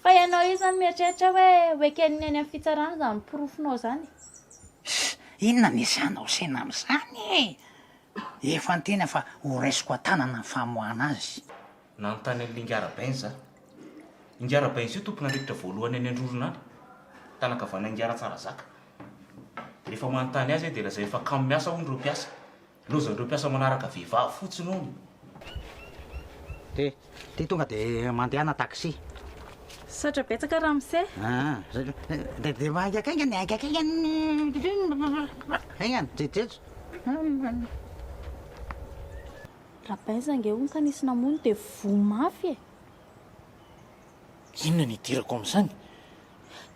Fa ianao io zany mieritreritra hoe keniny any amin'ny fitsarana zany porofonao zany. Inona ny izanao sena amin'izany efa ny tena fa horaisiko an-tanana ny famoahana azy. Nanontany an'ilay Ingarabainy za. Ingarabainy io tompona rivotra voalohany any Androrona any, tanakavana Ingara Tsarazaka. Rehefa manontany azy dia lazay efa kamo miasa hono ireo mpiasa. Lozan'ireo mpiasa manaraka vehivavy fotsiny hono. Ty tonga dia mandehana taxi. Satra betsaka Ramose. De aingana jejejo. Rabainza ange hono ka nisy namono dia vomafy e. Inona ny idirako amin'izany?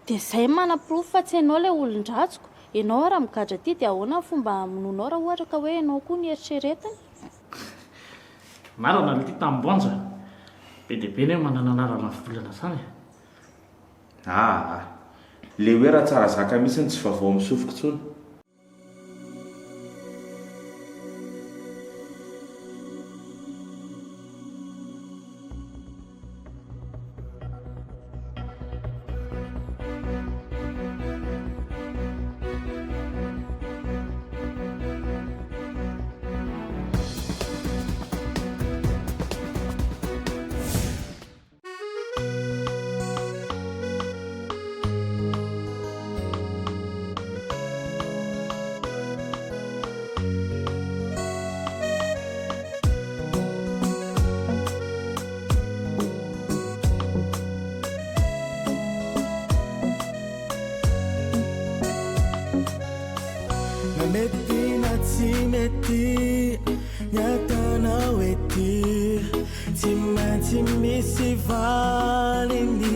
Dia izay mana-pirofo fa tsy ianao ilay olon-dratsiko. Ianao raha migadra aty dia ahoana ny fomba hamonoanao raha ohatra ka hoe ianao koa ny eritreretiny? Marana ny ty tambonja. Be dia be ny hoe manana anarana volana izany. Le hoe raha Tsarazaka mihitsy tsy vaovao misofoko intsony. Mety na tsy mety nyatanao ety tsy maintsy misy valiny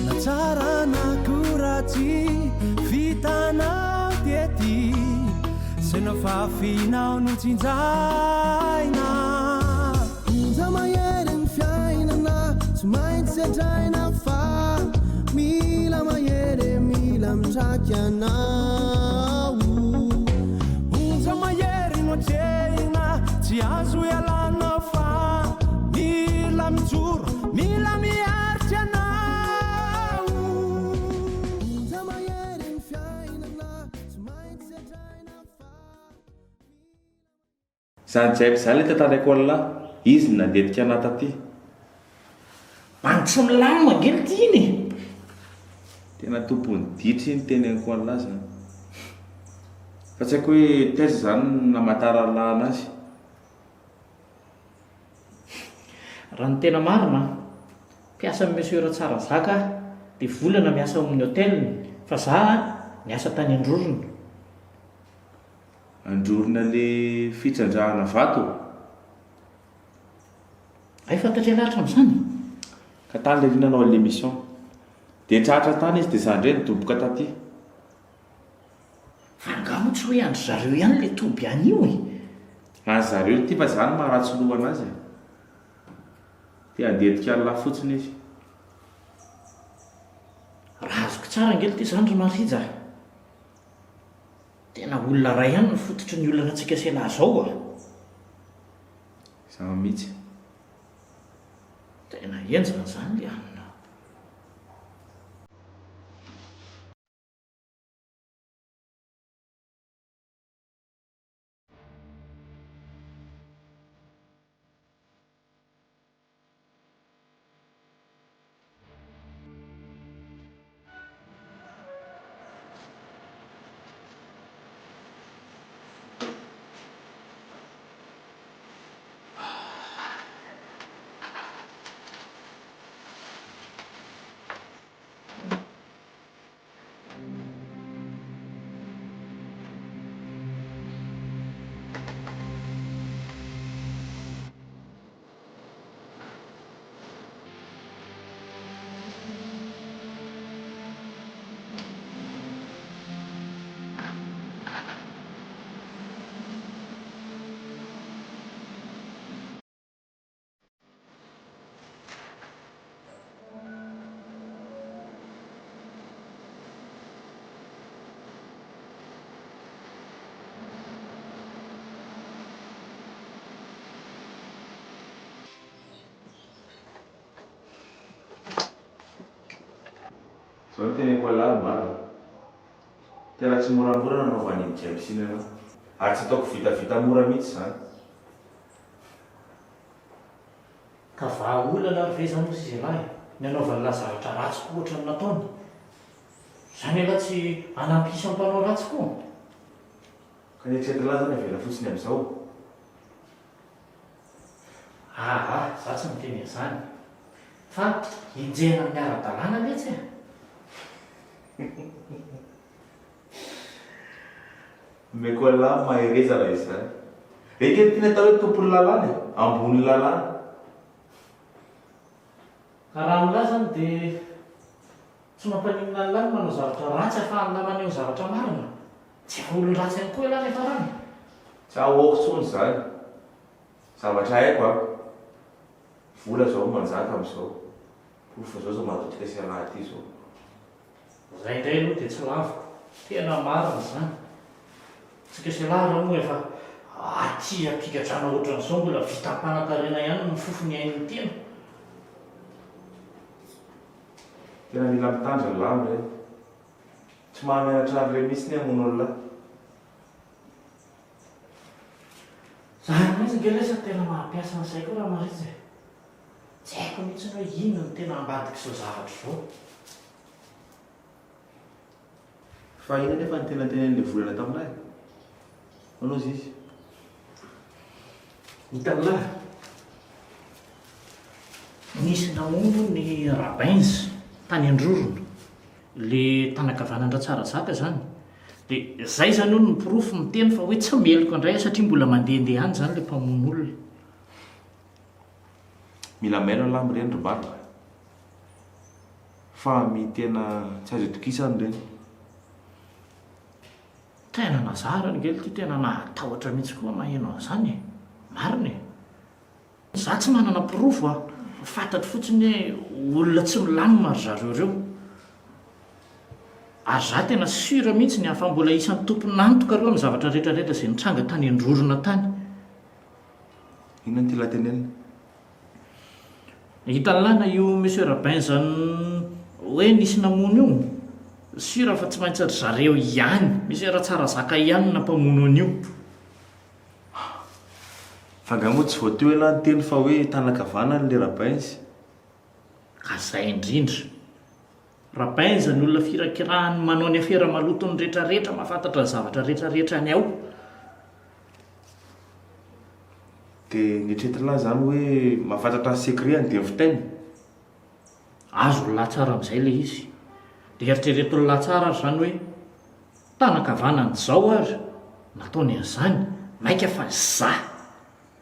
na tsara na koratsy vitanao tiety sena fafinao no tsinjaina inja mahery ny fiainana tsy maintsy adraina fa mila mahery mila mitraky anao inja mahery no atrehina tsy azo ialana fa mila mijoro mila miaritra anao inja mahery ny fiainana tsy maintsy adraina fa Zany jiaby zany le tantara école là, izy nandetika anaty aty. Mantsy milany mangely ty iny. Tena tompony ditry ny teny école là zany. Fa tsy haiko hoe taiza zany namatara lana azy. Raha ny tena marina, mpiasa amin'ny Monsieur Tsarazaka dia volana miasa amin'ny hôteliny, fa za niasa tany Androrona. Androrona le fitsandrahana vato. Ay fantatria lahatra amin'izany. Ka tany le nanao l'émission. Dia tratra tany izy dia zany indray nidoboka taty. Fa angamo tsy hoe andry zareo ihany le toby an'io e. Any zareo ty fa zany maharatsy lohana azy. Dia andetika Allah fotsiny izy. Raha azoko tsara angely ty Zandry Marija. Tena olona ray ihany ny fototry ny olana antsika sena zao a. Zama mihitsy. Tena enjana zany le anina. zao ny teneko alahy maro tena tsy moramora nanaovan'iny jamsiny anao ary tsy ataoko vitavita mora mihitsy zany. ka vahaolana ry vezano izy lahy ny anaovany la zavatra ratsy koa ohatra ny nataony zany aloha tsy anampisy ampanao ratsy koa ka nietretylahy zany avela fotsiny amin'izao. za tsy miteny an'izany fa hijena amin'ny ara-dalàna mihitsy e. meko alahy mahereza raha izany ekeny tiana atao hoe tompony lalàna ambony lalàna. ka raha amin'lahy zany dia tsy mampaninona ny lahy manao zavatra ratsy ahafahana maneho zavatra marina tsy efa olon-dratsy ihany koa ilahy rehefa rany. Tsy ahoako tsony zany zavatra haiko a vola zao manjaka amin'izao ofa zao zao mahatotrika sy alahy ty zao. Zay indray aloha dia tsy laviko tena marina zany tsika sy lahy raha moa efa aty ampikatrana ohatran'izao mbola vita mpanankarena ihany ny fofony ain'ny tena. tena mila mitandra ny lahy re tsy mahamianatra any re mihitsy ny hamono olona. Zany mihitsy ngelesa tena mahampiasa ny saiko raha maritsy tsy haiko mihitsy hoe ino ny tena ambadika izao zavatra izao. Fa ina nefa ny tena tenen'le volana taminahy manao izy izy hitan'lahy nisy namono ny rabainzy tany Androrona le tanakavanandratsara zaka zany dia zay zany io ny pirofo miteny fa hoe tsy meloko indray satria mbola mandehandeha any zany le mpamono olona. mila maina lahy mireny robato fa mitena tsy azo itokisany reny. tena nazara ny ngely ty tena nahatahotra mihitsy koa maheno an'izany e. Marina e. Za tsy manana pirofo a fantatro fotsiny hoe olona tsy milamina ry zareo reo ary za tena sura mihitsy ny afa mbola isan'ny tompony nantoka reo amin'ny zavatra rehetrarehetra izay nitranga tany Androrona tany. Inona ny tila tenenina? Hitan'lahy na io monsieur Rabin zany hoe nisy namono io sura fa tsy maintsy ry zareo ihany misy raha tsara zaka ihany nampamono an'io. Fangamo tsy voateo ela ny teny fa hoe tanakavana le Rabinzy. Ka zay indrindra Rabinzy ny olona firakirahany manao ny afera maloto ny rehetrarehetra mahafantatra ny zavatra rehetrarehetra ny ao. Dia nietretylahy zany hoe mahafantatra ny sekretany dia fitainy. Azo latsara amin'izay le izy dia eritrereto latsara ary zany hoe tanakavanany zao ary nataony an'izany maika fa za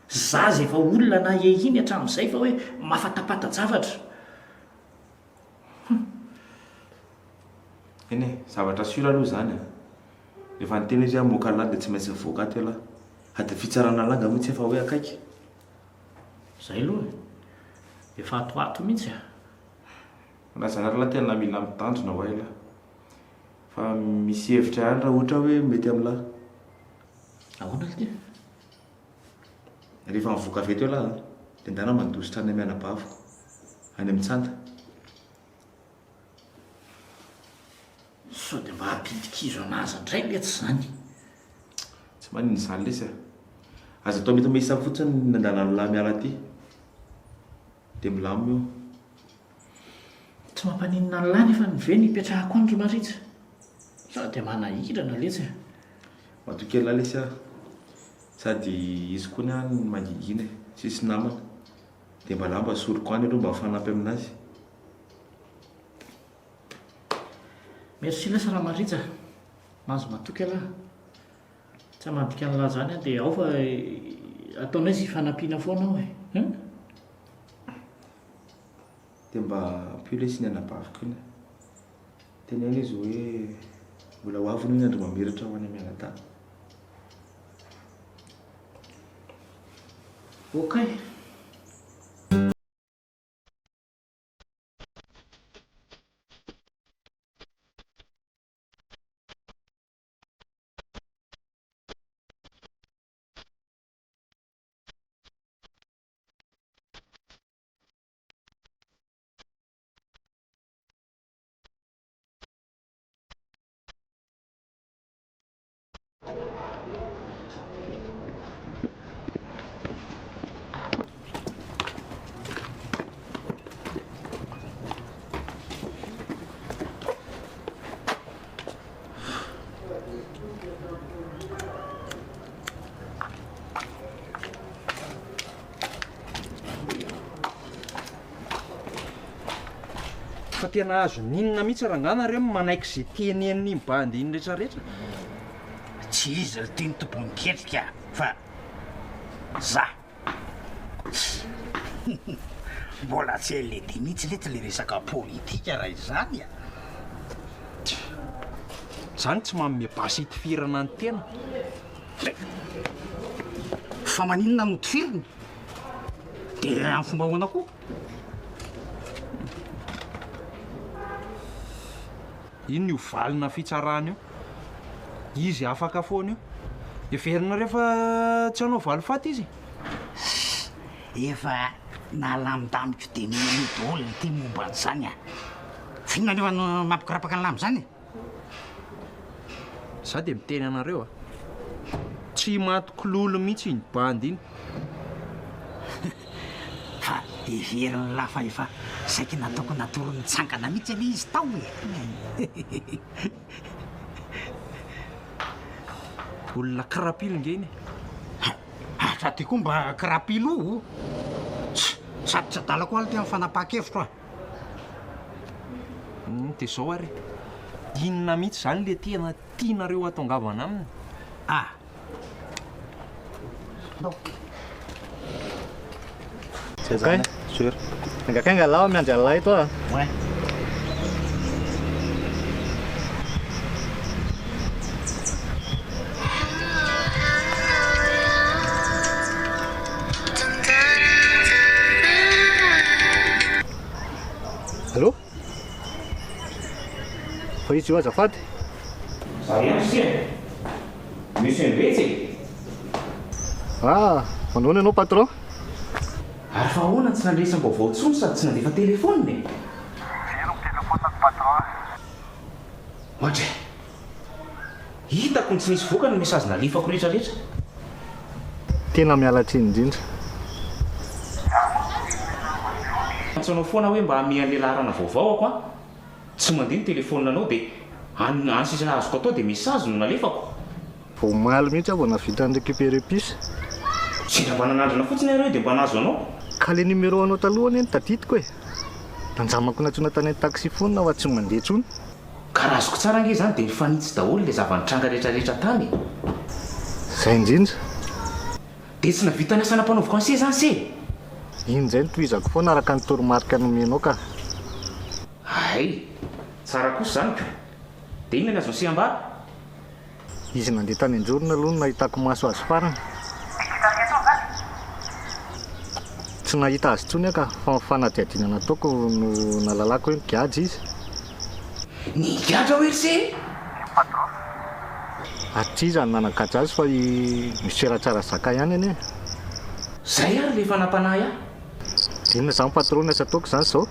zay efa olona na ehiny hatramin'izay fa hoe mafatapata-javatra. Eny e, zavatra sura aloha zany a. Rehefa niteny izy moka lahy dia tsy maintsy voaka ato elahy. Ady fitsarana langa mihitsy efa hoe akaiky. Zay aloha efa atoato mihitsy a. Na zanary lahy tena mila mitandrina ho ela. Fa misy hevitra ihany raha ohatra hoe mety amin'lahy. Ahoana ty? Rehefa mivoaka avy eto lahy dia ndana mandositra any Mianabavo any Amitsanta. Sao dia mba hampitikizo anazy indray le tsy zany. Tsy manino izany lesy a. Aza atao mety misy fotsiny nandana ny lahy miala aty dia milamo io. Tsy mampaninona ny lahy nefa niveny hipetrahako any ry Maritra. Sao dia manahirana lesy a. Matokela lesy a. Sady izy koa ny any mangingina sisy namana dia mba lamba soroko any aloha mba fanampy aminazy. Merci lesy raha Maritra. Mahazo matoky alahy. Tsy hamadika an'lahy zany dia ao fa ataonao izy hifanampiana foana ao e. Dia mba ampio lesy ny anabaviko iny. Teneny izy hoe mbola ho avy ny andro mamiratra ho any Mianadahy. Okay. fa tena azo ninona mihitsy ranganareo manaiky zay tenen'ny mibandy iny rehetrarehetra. Tsy izy ry tiany tompony ketrika fa za mbola tsy hailedy mihitsy lety le resaka politika raha izany a. Zany tsy manome basy hitifirana ny tena. Fa maninona no tifiriny dia amin'ny fomba hoana koa. Iny io valina fitsarana io izy afaka foana io everina rehefa tsy hanao valifaty izy. Efa nalamindamiko dia niny daholo ty momba an'izany a. Finona nefa no mampikirapaka ny lamy zany. Za dia miteny anareo a, tsy matokololo mihitsy iny bandy iny. Fa everiny lafa efa saiky nataoko natory nitsangana mihitsy ane izy tao e. Olona krapilo nge iny. Raha ty koa mba krapilo sady tsy adalako aly ty amin'ny fanapaha-kevitro a. Dia zao ary inona mihitsy zany le tena tianareo atongavana aminy. Okej, sur. Enggak kayak nggak lawan yang jalan itu. Ouais. Halo? Fa izy io azafady? Za ihany sia. Misy an'iretsy e. Manao ianao patron? Ary fa ahoana tsy nandresambaovao intsony sady tsy nandefa telefonina e. Zero telefonako patron. Ohatra hitako ny tsy nisy voaka ny mesazy nalefako rehetrarehetra. Tena mialatsiny indrindra. Antsanao foana hoe mba amihan'ny lehilahy rana vaovao ako a. Tsy mandeha ny telefonina anao dia any sisa azoko atao dia mesazy no nalefako. Vao maly mihitsy aho vao navita ny récupérer puce. Sendra mba nanandrina fotsiny areo dia mba nazo anao. Ka le numéro anao talohany eny tadidiko e. Nanjamako natsoina tany amin'ny taxi phone fa tsy mandeha tsony. Ka raha azoko tsara nge zany dia nifanitsy daholo le zavanitranga rehetrarehetra tany. Zay indrindra. Dia tsy navita ny asa nampanaoviko an'se zany se. Iny zay no tohizako foana araka ny toromarika nomenao ka. Ay, tsara kosa zany ko. Dia inona ny azo ny ambara? Izy nandeha tany an-jorona aloha no nahitako maso azy farany. Tsy nahita azy tsony ka fa fanadihadiana nataoko no nalalako hoe giady izy. Nigadra hoe se? Atry izy nanakajy azy fa misy tsara zaka ihany ane. Zay ary rehefa nampanahy ahy. Inona zany patron asa ataoko zany zao?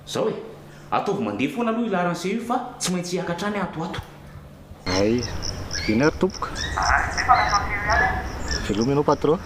Zao e, ataovy mandeha foana aloha ilaran'se io fa tsy maintsy hiakatrany atoato. Ay, iny ary tompoko. Veloma ianao patron.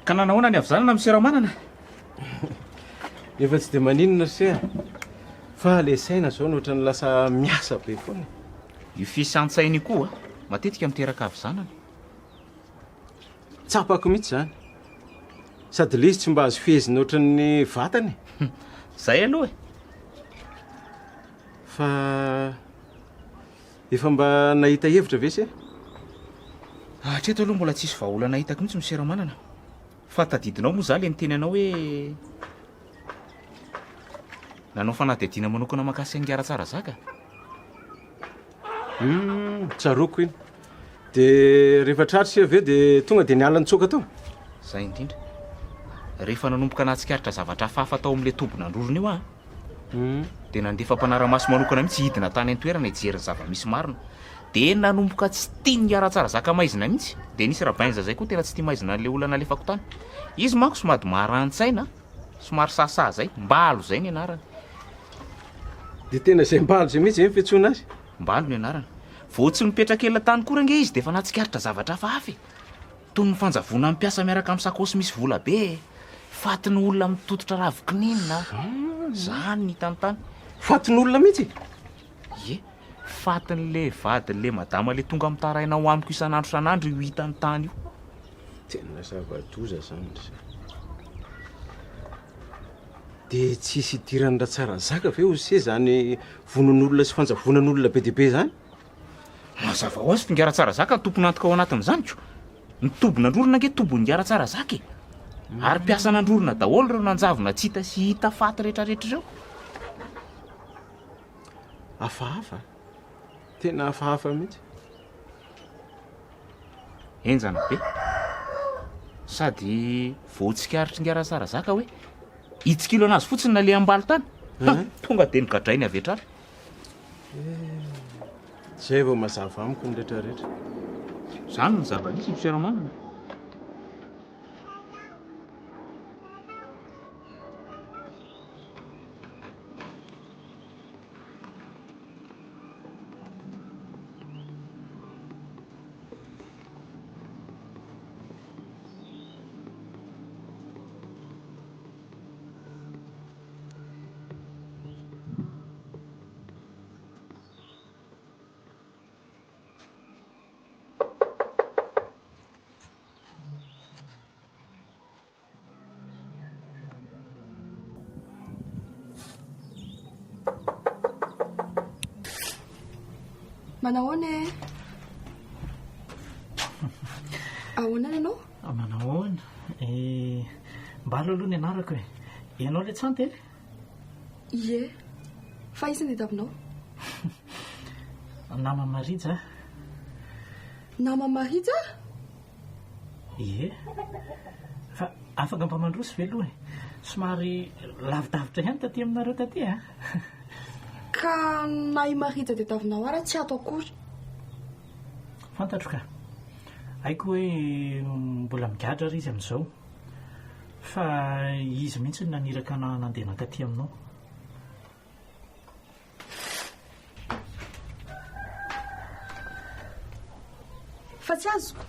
Ka nanahoana ny avy zanana amin'ny seramanana? Efa tsy dia maninona se fa le saina zao no ohatrany lasa miasa be foana. Io fisan-tsainy koa matetika miteraka avy zanana. Tsapako mihitsy zany. Sady le izy tsy mba azo fehezina ohatran'ny vatany. Zay aloha. Fa efa mba nahita hevitra ve se? Hatreto aloha mbola tsisy vahaolana hitako mihitsy miseramanana. Fa tadidinao moa za le niteny anao hoe nanao fanadihadiana manokana mahakasika angara tsara zaka. Tsaroko iny. Dia rehefa tratra se aveo dia tonga dia niala nitsoka tao. Zay indrindra. Rehefa nanomboka nahatsikaritra zavatra hafahafa tao amin'ilay tombon'androrona io dia nandefa mpanara-maso manokana mihitsy hidina tany an-toerana hijery zava-misy marina. Dia nanomboka tsy tia ngara tsara zaka maizina mihitsy. Dia nisy rabainza zay koa tena tsy tia maizina an'ilay olana alefako tany. Izy manko somady maharantsaina, somary sasa zay, mbalo zay ny anarany. Dia tena izay mbalo zay mihitsy fiantsoana azy. Mbalo ny anarany. Vao tsy mipetraka ela tany koa range izy dia efa nahatsikaritra zavatra hafahafa. Toy ny fanjavona mampiasa miaraka amin'ny sakosy misy vola be. Fatiny olona mitototra ravi-kininina. Zany ny tany. Fatiny olona mihitsy? Ie, fatin'le vadin'le madama le tonga mitaraina ho amiko isan'andro san'andro io hitany tany io. Tena zava-doza zany. Dia tsisy idirany ra tsara zaka ve ho se zany vonon'olona sy fanjavonan'olona be dia be zany? Mazava ho azy fingara tsara zaka tompony antoka ao anatin'izanyko. Ny tombon'androrona ange tombony ngara tsara zaka. Ary mpiasan'androrona daholo ireo nanjavona tsy hita sy hita faty rehetrarehetra ireo. Hafahafa. Tena hafahafa mihitsy. Enjana be. Sady voatsikaritra ngara tsara zaka hoe hitsikilo anazy fotsiny na le ambalo tany. Tonga dia nigadrainy avy hatrany. Zay vao mazava amiko ny rehetrarehetra. Zany ny zava-misy ny fiarahamonina. Manahoana e? Ahoana ianao? Manahoana? Mbalo aloha ny anarako e. Ianao le tsanta e? Ie. Fa izy ny davinao? Nama Marija. Nama Marija? Ie. Fa afaka mpamandroso ve aloha e? Somary lavidavitra ihany taty aminareo taty a? Ka nahy Marija dia davinao ara tsy ato akory. Fantatro ka. Haiko hoe mbola migadra ry izy amin'izao. Fa izy mihitsy naniraka nandeha nakaty aminao. Fa tsy azoko.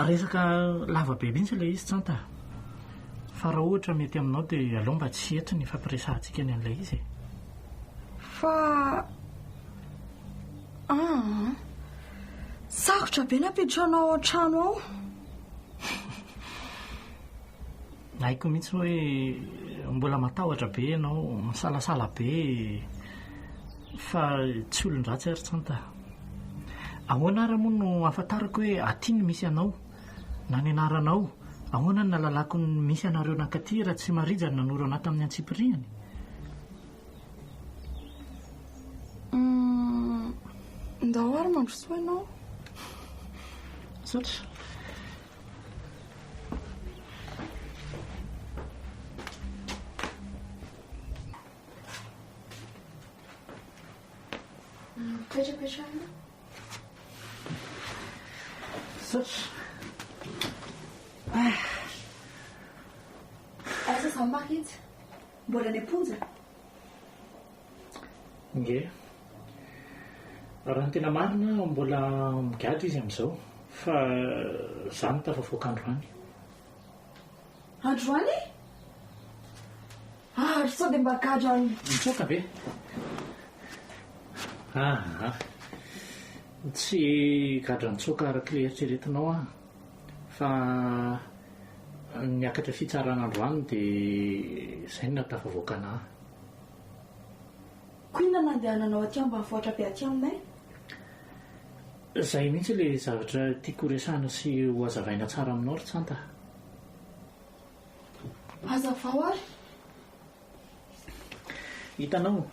Resaka lava be mihitsy ilay izy tsanta. Fa raha ohatra mety aminao dia aleo mba tsy hetry ny fampiresahantsika ny an'ilay izy. Fa sarotra be napiditranao an-trano ao. Haiko mihitsy hoe mbola matahotra be ianao, misalasala be. Fa tsy olon-dratsy ary tsanta. Ahoana ary moa no ahafantarako hoe aty ny misy anao, na ny anaranao. Ahoana ny nalalako ny misy anareo nankaty raha tsy Marija ny nanoro anao tamin'ny Antsipiriany? Ndao ary mandrosoa ianao. Saotra. Petrapetra. Saotra. Asa izany Marija? Mbola ny amponja? Nge. Raha ny tena marina mbola migadra izy amin'izao fa izaho no tafavoaka androany. Androany? Ry sao dia mba gadra mitsoaka ve? Tsy gadra nitsoaka araka ilay eritreretinao aho fa niakatra fitsaran'androany dia izay no tafavoaka anahy. Koa inona nandehananao aty mba mivoatra be aty aminay? Izay mihitsy ilay zavatra tiako resahana sy ho hazavaina tsara aminao ry tsanta. Hazavao ary? Hitanao,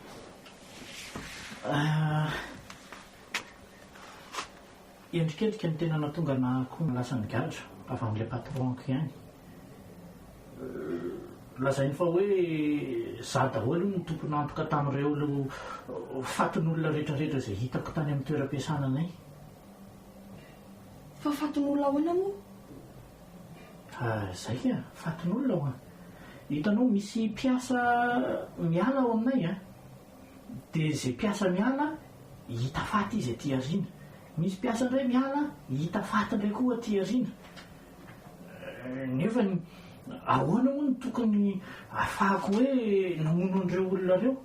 endrikendrika ny tena nahatonga na koa lasa nigadra avy amin'ilay patronko ihany. Lazainy fa hoe izaho daholo no tompony antoka tamin'ireo fatin'olona rehetrarehetra izay hitako tany amin'ny toeram-piasana anay. Fa fatin'olona ahoana moa? Izay fatin'olona ho. Hitanao misy mpiasa miala ao aminay dia izay mpiasa miala hita faty izy aty aoriana. Misy mpiasa indray miala hita faty indray koa aty aoriana. Nefa ahoana moa no tokony ahafahako hoe namono an'ireo olona ireo?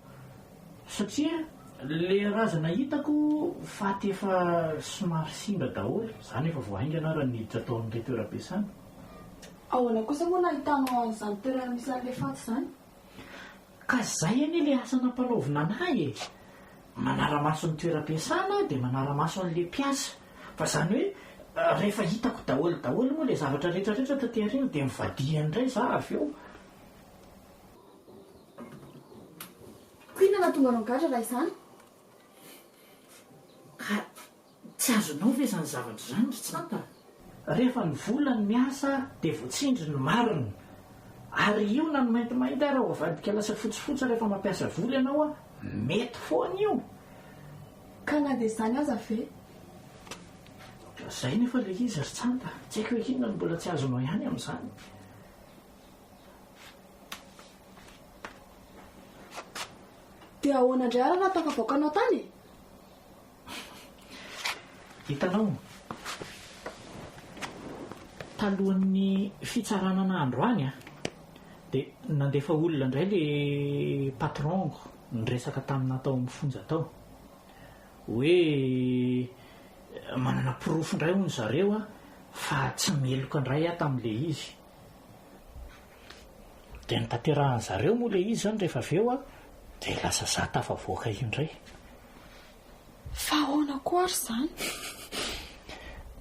Satria ilay razana hitako faty efa somary simba daholo. Izany efa voaingana raha niditra tao amin'ilay toeram-piasana. Ahoana kosa moa nahitanao an'izany toerana misy an'ilay faty izany? Ka izay anie ilay asa nampanaovina anahy manara-maso ny toeram-piasana dia manara-maso an'ilay mpiasa. Fa izany hoe rehefa hitako daholo moa ilay zavatra rehetrarehetra taty aoriana dia mivadihana indray izaho avy eo. Koa inona nahatonga anao gadra raha izany? Ka tsy azonao ve izany zavatra izany ry tsanta? Rehefa ny vola ny miasa dia voatsindry ny marina. Ary io na ny maintimainty raha voavadika lasa fotsifotsy rehefa mampiasa vola ianao mety foana io. Ka na dia izany aza ve? Izay nefa ilay izy ry tsanta. Tsy haiko hoe inona no mbola tsy azonao ihany amin'izany. Dia ahoana indray ary raha tafavoakanao tany? Hitanao, talohan'ny fitsaranana androany dia nandefa olona indray ilay patronko niresaka tamina tao amin'ny fonja tao hoe manana pirofo indray hono zareo fa tsy meloka indray tamin'ilay izy. Dia nitanterahany zareo moa ilay izy zany rehefa avy eo dia lasa izaho tafavoaka io indray. Fa ahoana koa ary izany?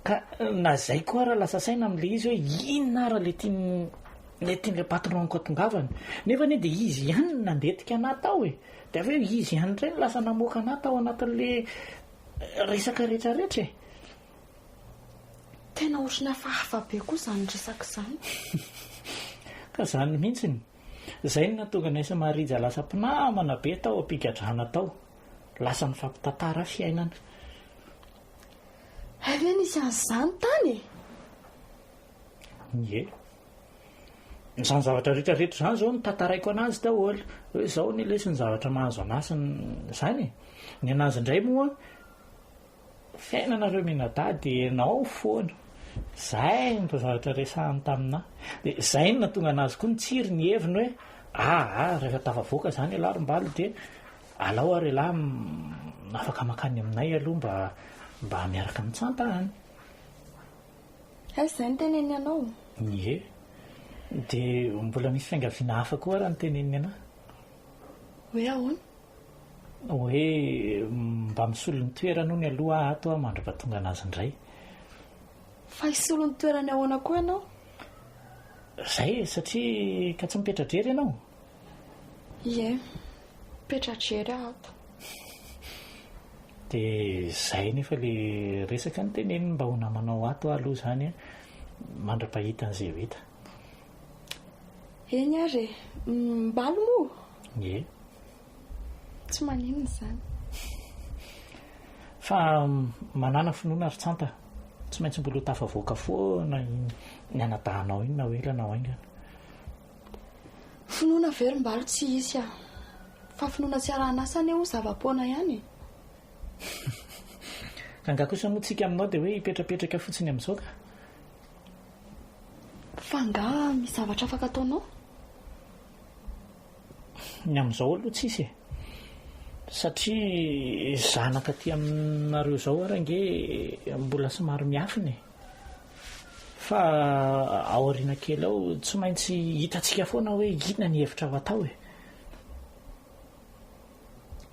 Ka na izay koa raha lasa saina amin'ilay izy hoe inona ara ilay tian'ilay patronko atongavany. Nefa dia izy ihany no nandetika anahy tao dia avy eo izy ihany indray no lasa namoaka anahy tao anatin'ilay resaka rehetrarehetra. Tena ohatrana hafa be koa izany resaka izany. Ka izany mihitsiny. Izay no nahatonga anay Samarija lasa mpinamana be tao ampigadrana tao. Lasa nifampitantara fiainana. Ave nisy an'izany tany? Ie. Izany zavatra rehetrarehetra izany izao no tantaraiko anazy daholo. Hoe izao ny lesy ny zavatra mahazo anasiny izany. Ny anazy indray moa fiainanareo menadady ianao foana. Izay ny zavatra resahany taminahy. Dia izay no nahatonga anazy koa nitsiry ny heviny hoe rehefa tafavoaka izany alarim-balo dia alao ary lahy afaka makany aminay aloha mba miaraka mitsanta any. Izay no teneniny anao? Ie. Dia mbola misy fiangaviana hafa koa raha ny teneniny anahy. Hoe ahoana? Hoe mba misolo ny toerana hono aloha ato mandra-pahatonga anazy indray. Fa hisolo ny toerany ahoana koa ianao? Izay satria ka tsy mipetra-drery ianao? Ie, mipetra-drery ato. Dia izay nefa ilay resaka ny teneniny mba ho namanao ato aloha izany mandra-pahita an'izay ho hita. Eny ary mbalo moa? Ie. Tsy maninona izany. Fa manana finoana ry tsanta. Tsy maintsy mbola tafavoaka foana ny anadahanao iny na hoe ilanao aingana. Finoana verim-balo tsy isy fa finoana tsy arahanasany eo zava-poana ihany. ka nga kosa moa tsika aminao dia hoe hipetrapetraka fotsiny amin'izao ka fa nga misy zavatra afaka ataonao ny amin'izao aloha tsisy e satria zanaka ty aminareo izao arange mbola somary miafiny fa ao ariana kely ao tsy maintsy hitantsika foana hoe inona ny hevitra ao atao e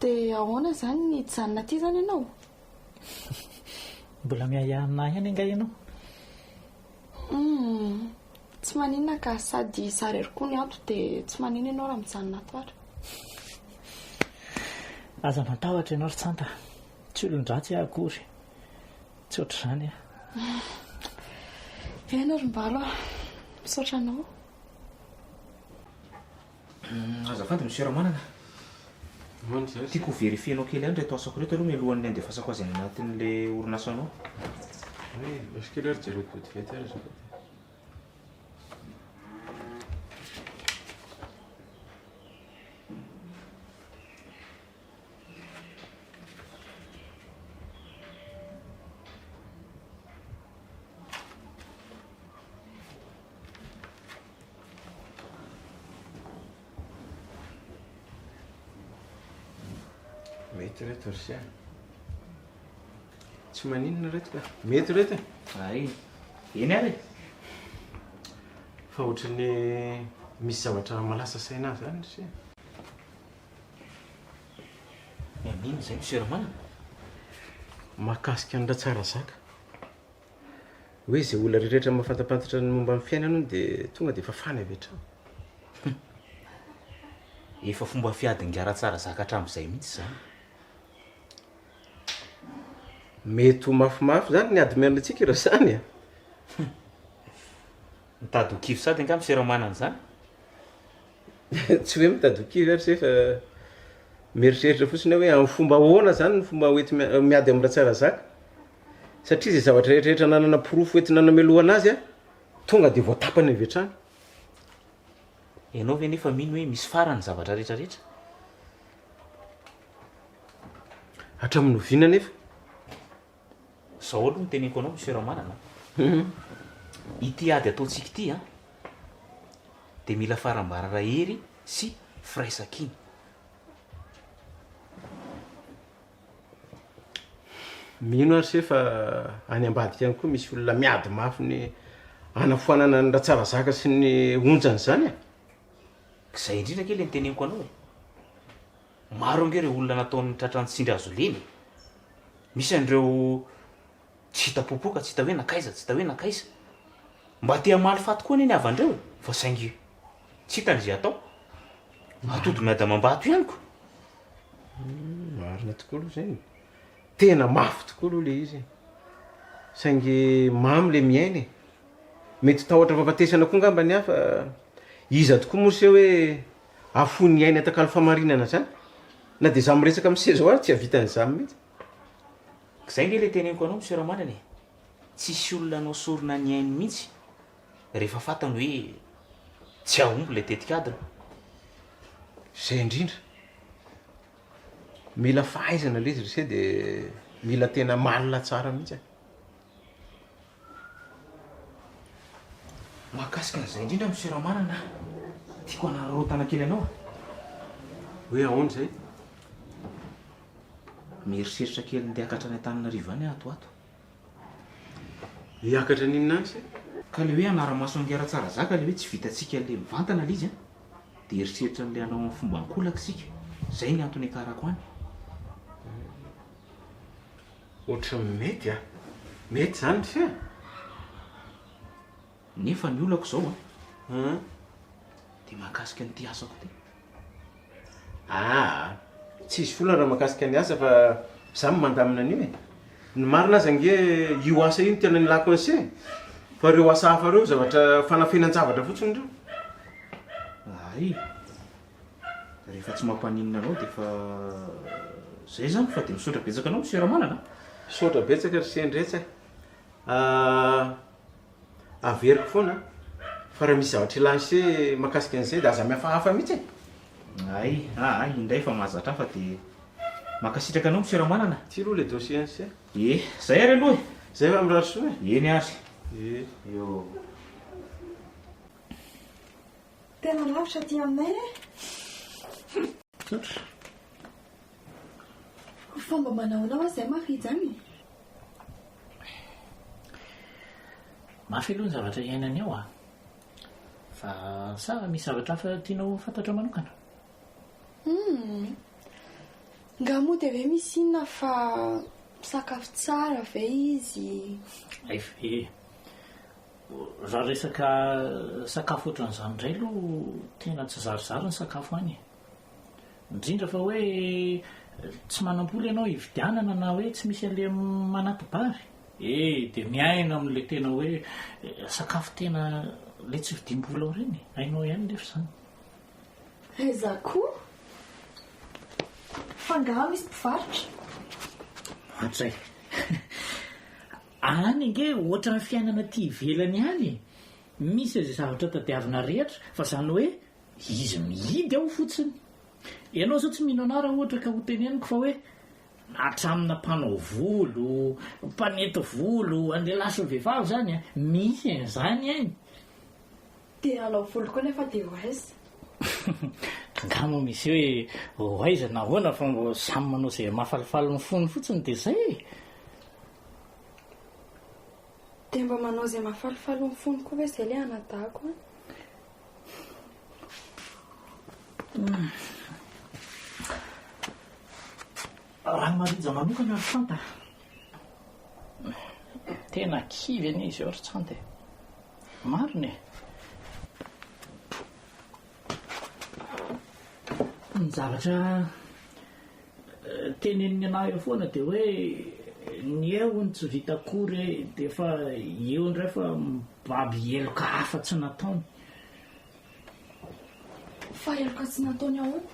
dia ahoana izany ny janona ty zany ianao mbola miahianina ihany anga ianao tsy maninona ka sady sarery koa ny ato dia tsy manina ianao raha mijanona ato ara aza matahotra ianao ry tsanta tsy olon-dratsy akory tsy ohatr'izany ena rymbalo a misaotra anao azafady monsieur Ramanana tiako verifienao kely any reto asako reto aloha mialohan'ny andefasako azy any anatin'le orinasanao Est-ce que l'heure tu l'écoutes mety reto ry sia tsy maninona reto ka mety reto ay eny ary fa ohatrany misy zavatra malasa saina zany ry sia mino zay monsieur Ramanana mahakasika an'ra tsara zaka hoe zay olona rehetrarehetra mahafantapantatra ny momba amin'ny fiainana ony dia tonga dia fafany avy hatrany efa fomba fiadingara tsara zaka hatramin'izay mihitsy zany mety ho mafimafy zany ny ady miarina antsika raha zany a mitady ho kivo sady anga monsieur Ramanana zany tsy hoe mitady ho kivo ary se fa mieritreritra fotsiny hoe amin'ny fomba ahoana zany ny fomba hoety miady amin'ny raha tsara zaka satria zay zavatra rehetrarehetra nanana pirofo hoety nanamelohana azy a tonga dia voatapany avy hatrany ianao ve nefa mino hoe misy farany zavatra rehetrarehetra hatramin'ny oviana nefa zao aloha ny teneniko anao monsieur Ramanana ity ady ataontsika ity a dia mila farambarara hery sy firaisan-kiny mino ary se fa any ambadika ihany koa misy olona miady mafy ny anafoanana ny raha tsara zaka sy ny onjany zany a izay indrindra kely ny teneniko anao e maro ange reo olona nataon'ny tratrany tsindry azo leny misy an'ireo tsy hita popoka tsy hita hoe nakaiza tsy hita hoe nakaiza mba tia maly faty koa neny avandreo fa saingy tsy hitan'izay atao atody miada mambato ihany ko marina tokoa aloha zany tena mafy tokoa aloha le izy saingy mamy le miaina e mety tahotra fampatesana koa ngamba ny hafa iza tokoa mosy hoe afony aina takalo famarinana zany na dia za miresaka misezao ary tsy havitan'izany mihitsy izay nge le teneniko anao monsieur Ramanana e tsisy olona anao sorona ny ainy mihitsy rehefa fatany hoe tsy ahomby le tetikadina zay indrindra mila fahaizana le izy ry se dia mila tena malina tsara mihitsy mahakasika an'izay indrindra monsieur Ramanana tiako anarotana kely anao hoe ahoana zay mieritreritra kely ndeha akatra ny Antananarivo any ato hiakatra ninona any se ka le hoe anara-maso angera tsara zaka le hoe tsy vitantsika le mivantana le izy a dia eritreritra n'le anao amin'ny fomba ankolaka sika zay ny antony akarako any ohatra mety a mety zany fe nefa ny olako zao a dia mahakasika nyity asako ty tsisy folana raha mahakasika ny asa fa zamy mandamina an'io e ny marina azy ange io asa io ny tena nilako an'se fa reo asa hafa reo zavatra fanafenan-javatra fotsiny reo ay rehefa tsy mampaninina anao dia fa zay zany fa dia misaotra betsaka anao monsieur Ramanana misaotra betsaka ry sendretsa averiko foana fa raha misy zavatra ilany mahakasika an'izay dia aza mihafahafa mihitsy ay indray fa mahazatra fa dia Makasitraka anao misiramanana. Ty aloha le dossier sy. Zay ary aloha. Zay fa mirary soa e. Eny ary. Eo. Tena lavitra ty aminay fomba manaona ho zay mafy zany. Mafy aloha ny zavatra iainany ao fa sa misy zavatra hafa tianao fantatra manokana? Nga moa dia ve misy inona fa sakafo tsara ve izy? Ve raha resaka sakafo ohatran'izany indray aloha tena tsy zarizary ny sakafo any, indrindra fa hoe tsy manam-poly ianao hividianana na hoe tsy misy an'le manaty bary, dia miaina amin'le tena hoe sakafo tena le tsy vidim-bola ao ireny, hainao ihany nefa izany. Aiza koa fa nga misy mpivarotra Hatray. Any nge ohatra ny fiainana ty ivelany any, misy izay zavatra tadiavina rehetra fa izany hoe izy mihidy ao fotsiny. Ianao zao tsy mihinana raha ohatra ka ho teneniko fa hoe hatramina mpanao volo, mpanety volo, an'ilay laso vehivavy zany misy an'izany any. Dia alao volo koa nefa dia ho aiza? Angamo misy hoe ho aiza na hoana fa samy manao izay mahafalifaly ny fony fotsiny dia zay. Dia mba manao izay mahafalifaly ny fony koa hoe izay ilay anadahako. Raha marija manokana ary fanta tena kivy anie izy ohatra tsante mariny ny zavatra teneniny anahy eo foana dia hoe ny eo ny tsy vita akory dia fa eo ndray fa mibaby eloka hafa tsy nataony. Fa eloka tsy nataony ahoana?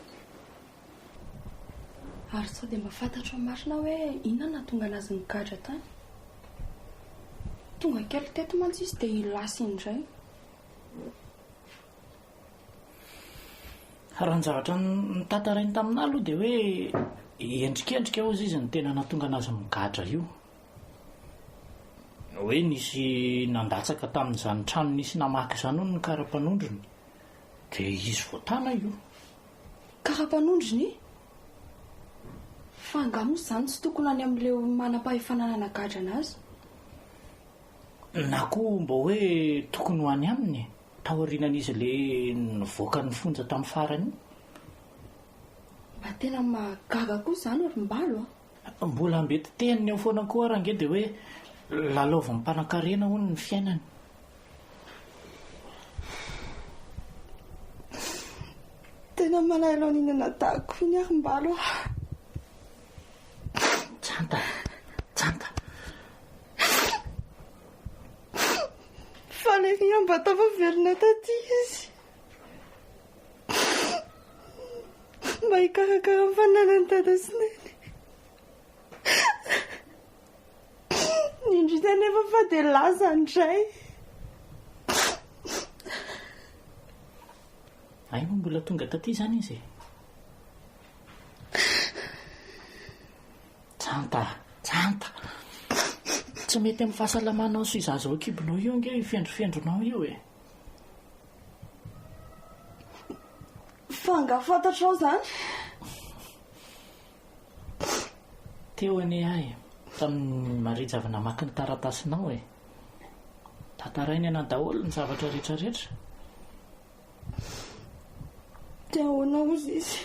Ary sao dia mba fantatra marina hoe inona tonga anazy nigadra tany? Tonga kely teto mantsy izy dia ilasy indray. Raha ny zavatra nitantarainy taminah aloha dia hoe endrikendrika ao izy ny tena nahatonga anazy migadra io. Hoe nisy nandatsaka tamin'izany trano nisy namaky izany hono ny kara-panondrony dia izy voatana io. Kara-panondrony? Fa angamo izany tsy tokony any amin'ilay manam-pahefanana nagadra anazy? Na koa mba hoe tokony ho any aminy taorianan'izy le nivoaka ny fonja tamin'ny farany. Mba tena magaga koa izany ary mbalo a. Mbola mety teniny eo foana koa raha nge dia hoe lalaovan'ny mpanankarena hono ny fiainany. Tena malaelo n'iny anadahako iny ary mbalo. Tsanta. Fa ilay ry mba tafaverina taty izy. Mba hikarakara ny fananany dada sy neny. Indrindra nefa fa dia laza indray. Ay moa mbola tonga taty izany izy. Tsanta. Tsy mety amin'ny fahasalamanao sy izaza ao kibonao io nge fendrofendronao io e. Fa nga fantatrao izany? Teo anie ahy tamin'ny marija avy namaky ny taratasinao e. Tantarainy ana daholo ny zavatra rehetrarehetra. Dia ahoana ozy izy?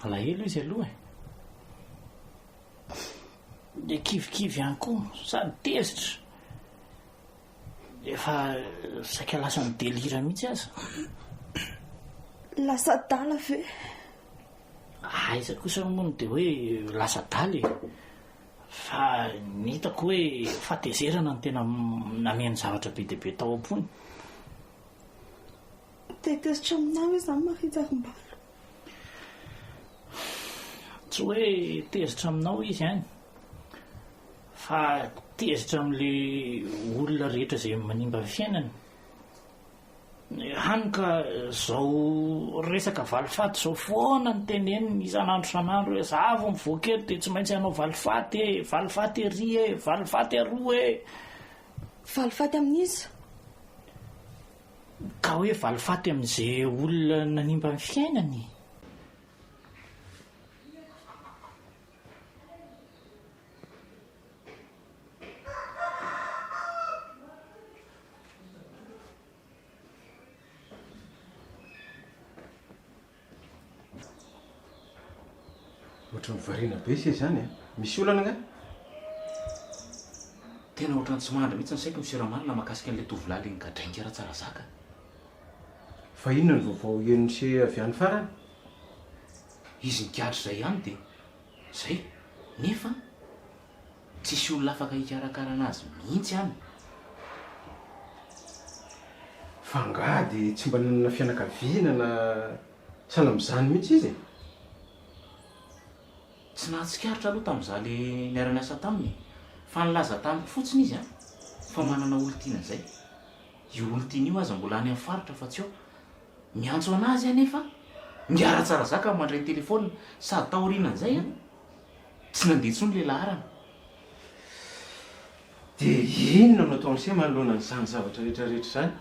Alahelo izy aloha e. Dia kivikivy ihany koa sady tezitra. Efa saika lasa midelira mihitsy aza. Lasa dala ve? Aiza kosa moa dia hoe lasa daly. Fa ny hitako hoe fatezerana ny tena nameny zavatra be dia be tao am-pony. Tetezitra aminao hoe izany marijarim-balo. Tsy hoe tezitra aminao izy any, fa tezitra amin'ilay olona rehetra izay manimba ny fiainany. hany ka zao resaka valifaty zao foana ny teneny isan'andro san'andro hoe za vo mivoaka eto dia tsy maintsy hanao valifaty e, valifaty ery e, valifaty aroa e. Valifaty amin'iza? Ka hoe valifaty amin'izay olona nanimba amin'ny fiainany. ohatry nyvariana be se zany a misy olana nga tena ohatrany tsy mandra mihitsy ny saiko miseramanina mahakasika an'ilay tovolahy le nygadrainga raha tsara zaka. fa inona ny vaovao enose avy any farany? Izy nikadry zay ihany dia zay nefa tsisy olona afaka hikarakara anazy mihitsy any. fa ngady tsy mba nanana fianakaviana na sahala amin'izany mihitsy izy. Tsy nahatsikaritra aloha tamin'izaho le niara-niasa taminy fa nilaza tamiko fotsiny izy fa manana olontiana zay. Io olontiana io aza mbola any amin'ny faritra fa tsy eo miantso anazy anefa miara tsara zaka mandray telefôna sady taorianan'izay a tsy nandeha tsony lehilahy arana. dia inona no ataony se manoloana n'izany zavatra rehetrarehetra zany?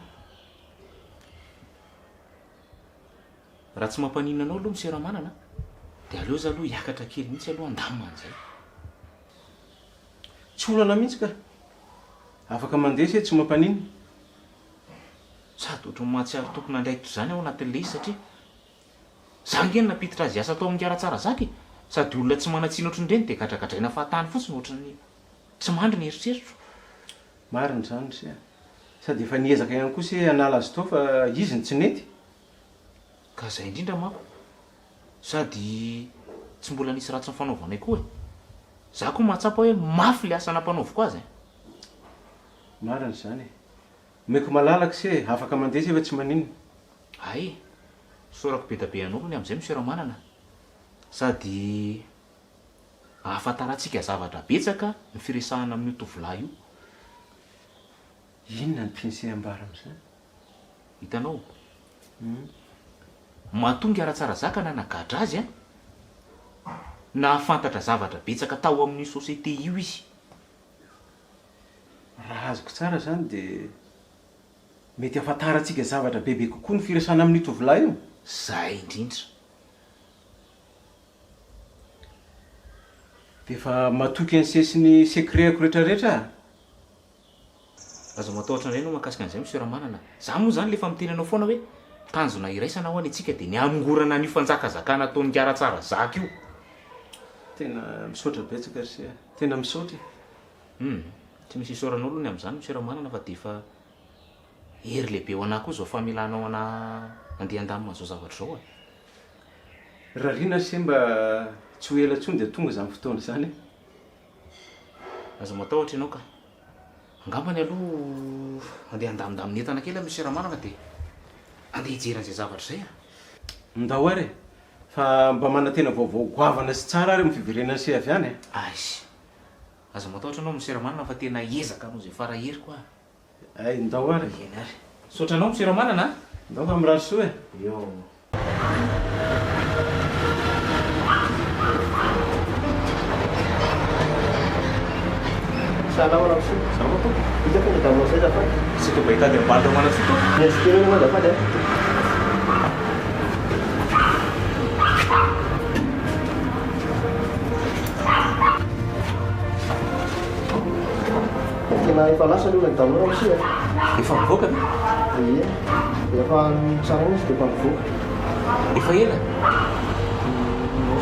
Raha tsy mampaninana anao aloha miseramanana dia aleo za aloha hiakatra kely mihitsy aloha andamina an'izay. Tsy olana mihitsy ka afaka mandeha se tsy mampanina. Sady ohatrany mahatsiaro tokony andraikitra zany ao anatin'ilay izy satria za ngeny napiditra azy asa tao amin'ny kara tsara zaka sady olona tsy manatsina ohatran'ireny dia gadragadraina fahatany fotsiny ohatrany tsy mandry ny eritreritro. Mariny zany se sady efa niezaka ihany koa se hanala azy tao fa izy ny tsy nety. Ka zay indrindra manko sady tsy mbola nisy ratsy ny fanaovanay koa e. Za koa mahatsapa hoe mafy le asa nampanaoviko azy. Mariny zany meko malalaka se afaka mandeha se efa tsy maninona. Ay sorako be da be an'olony amin'izay miseramanana sady ahafantaratsika zavatra betsaka ny firesahana amin'io tovolahy io. Inona ny pensé ambara amin'izany? Hitanao mahatonga ara-tsara zaka na nagadra azy na afantatra zavatra betsaka tao amin'ny sosiete io izy. Raha azoko tsara zany dia mety afantaratsika zavatra bebe kokoa ny firesahana amin'ny tovolahy io. Zay indrindra. dia efa matoky ny sesiny secretko rehetrarehetra. Aza matahotra indray no mahakasika an'izay miseramanana. Za moa zany lefa miteny anao foana hoe tanjona iraisana ho any antsika dia ny amongorana ny fanjakazakana ataon'ny kara tsara zaka io. Tena misaotra betsaka se tena misaotra. Tsy misy isaoran'olo ny amin'izany miseramanana fa dia efa hery lehibe ho anahy koa zao familanao ana andeha andamina zao zavatra zao. Raha rina se mba tsy ho ela ntsony dia tonga izany fotoana zany. Aza matahotra ianao ka angambany aloha andeha andamindamina entana kely miseramanana dia andeha hijeran'izay zavatra zay. Ndao ary fa mba manantena vaovao goavana sy tsara ary mifiverenana se avy any. Ay aza matahotra anao miseramanana fa tena ezaka anao zay farahery koa. Ay ndao ary. Eny ary saotra anao miseramanana. Ndao fa mirary soa e. Eo. Salam langsung sama tuh kita kan kita mau saya dapat situ baik ada pada mana situ ya sekiranya mau dapat ya kena evaluasi dulu yang tahu orang sih ya Ivan kan iya Evan sarangnya sudah bangku Ivan ya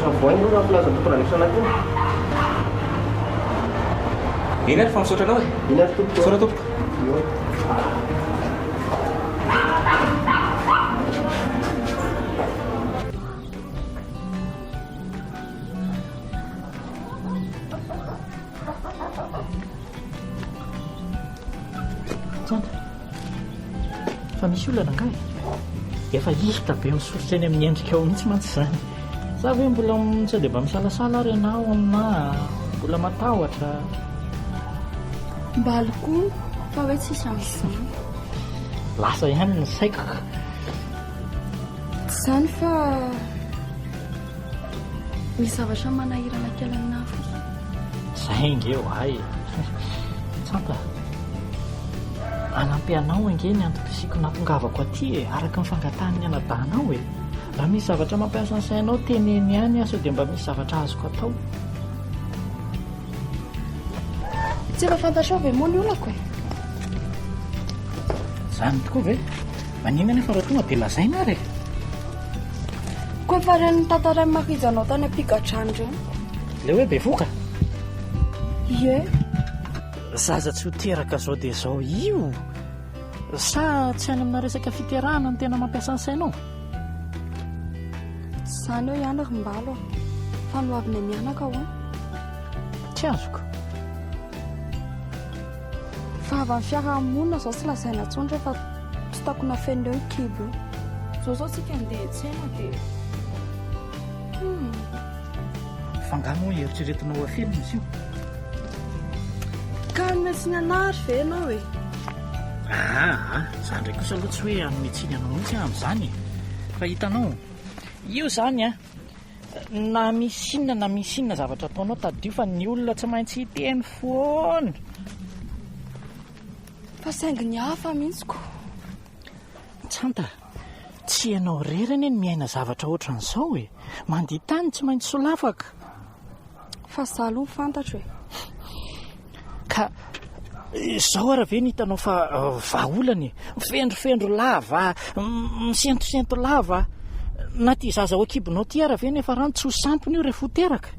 sampai itu udah pelajar tuh pernah kesana tuh. Ini ada form saudara nawe? Ini ada tuh. Saudara tuh. Sandra, fa misy olana angay efa hita be misoritra eny amin'ny endrika ao mihitsy mantsy zany. Za hoe mbola tsy dia mba misalasala ary ianao na mbola matahotra. Mbaloko fa hoe tsisy amin'izany. lasa ihany ny saiko. Zany fa misy zavatra manahirana kely aminahy fo. Zay ngeo ay tsanta anampy anao ange ny antom-pisiko nampongavako aty araka ny fangatahany anadahanao raha misy zavatra mampiasa ny sainao teneny ihany aso dia mba misy zavatra azoko atao. Tsy efa fantatrao ve moa ny olako Zany tokoa ve manina nefa raha tonga dia lazaina ary koa efa reny tantara makijanao tany ampigadrany reny le hoe be voka ie zaza tsy ho teraka zao dia zao io sa tsy any amina resaka fiterahana no tena mampiasa ny sainao. Zany eo ianako mbalo fa no avy ny mianaka ao tsy azoko fa avy amin'ny fiarahamonina zao tsy lazaina ntsony rehefa tsy takona fen'eo kibo zao tsika andeha tsena dia fangano eritreretinao afely izy io ka metsiny anary ve ianao zany ndray kosa aloha tsy hoe anometsiny anao mihitsy amin'izany fa hitanao io zany na misy inona zavatra ataonao tadio fa ny olona tsy maintsy hiteny foana fa saingy ny hafa mihitsiko tsanta tsy ianao rerany ny miaina zavatra ohatran'izao mandeha tany tsy maintsy solafaka fa zalo ny fantatro ka izao ara ve ny hitanao fa vaolany fendrofendro lava misentosento lava na ty zaza ho akibonao ty ara ve nefa rano tsy ho sampony io rehefa ho teraka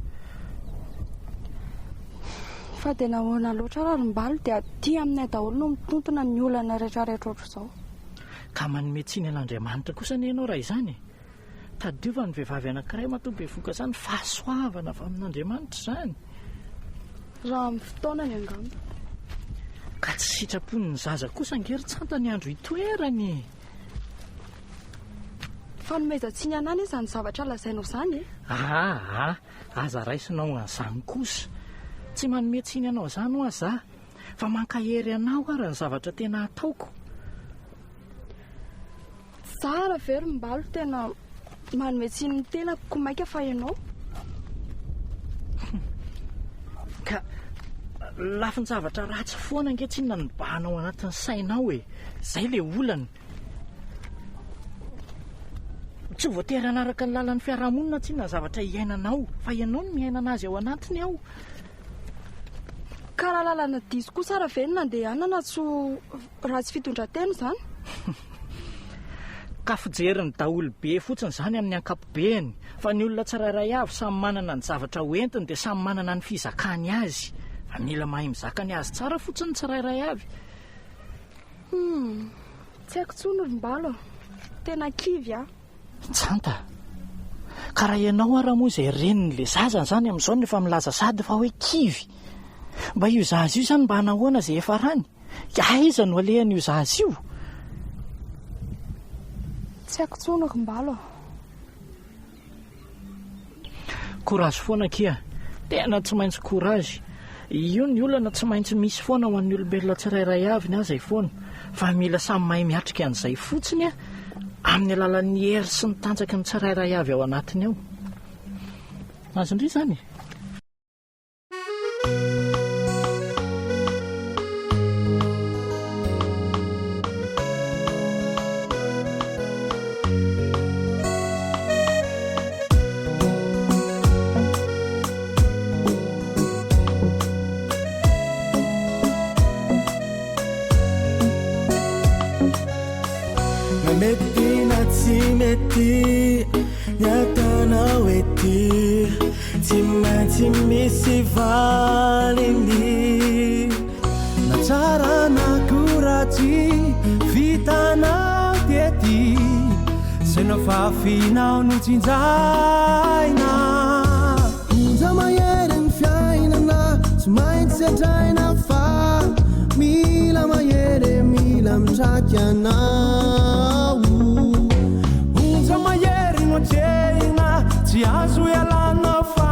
fa dia nahoana loatra rarim-balo dia ty aminay daholo no mitontona ny olana rehetrarehetra ohatr'izao ka manometsiny an'Andriamanitra kosa ny ianao raha izany tadiova ny vehivavy anankiray matombe voka zany fahasoavana avy amin'Andriamanitra zany raha amin'ny fotoanany angamba ka tsy sitrapony ny zaza kosa angery tsanta ny andro hitoerany fa nomezatsiny anany izany zavatra lazainao zany aza raisinao an'izany kosa tsy manometsiny anao zany ho aza fa mankahery anao ary ny zavatra tena ataoko tsara very mbalo tena manometsiny ny tenako komaika fa ianao ka lafi ny zavatra ratsy foana angetsinona nybahanao anatin'ny sainao zay le olany tsy voatery anaraka ny lalan'ny fiarahamonina tsy na zavatra iainanao fa ianao no miaina anazy ao anatiny ao ka raha lalana diso kosa raha ve ny nandeha anana tsy ratsy fitondratena zany ka fijeriny daholo be fotsiny zany amin'ny ankapobeny fa ny olona tsirairay avy samy manana ny zavatra hoentiny dia samy manana ny fizakany azy fa mila mahay mizaka ny azy tsara fotsiny tsirairay avy tsy haiko tsonorombalo tena kivy tsanta ka raha ianao araha moa izay reniny le zazany zany amin'izao nefa milaza sady fa hoe kivy mba io zaza io zany mba hanahoana izay efa rany aiza no alehan'io zaza io tsy haiko tsonorombalo korazy foana kia tena tsy maintsy korazy io ny olana tsy maintsy misy foana ho an'ny olombelona tsirairay avy ny azay foana fa mila samy mahay miatrika an'izay fotsiny amin'ny alalan'ny hery sy ny tanjaky ny tsirairay avy ao anatiny ao azondry zany mety na tsy mety nyatanao ety tsy maintsy misy valiny na tsara na koratsy vitanao tiety se no fafinao no tsinjaina onja mahery ny fiainana tsy maintsy adraina fa mila mahery mila mitraky anao onja mahery no atrehina tsy azo ialana fa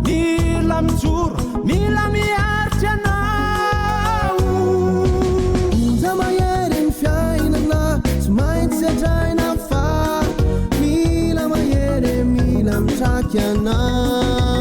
mila mijoro mila miaritsy anao onja mahery ny fiainana mitraky anao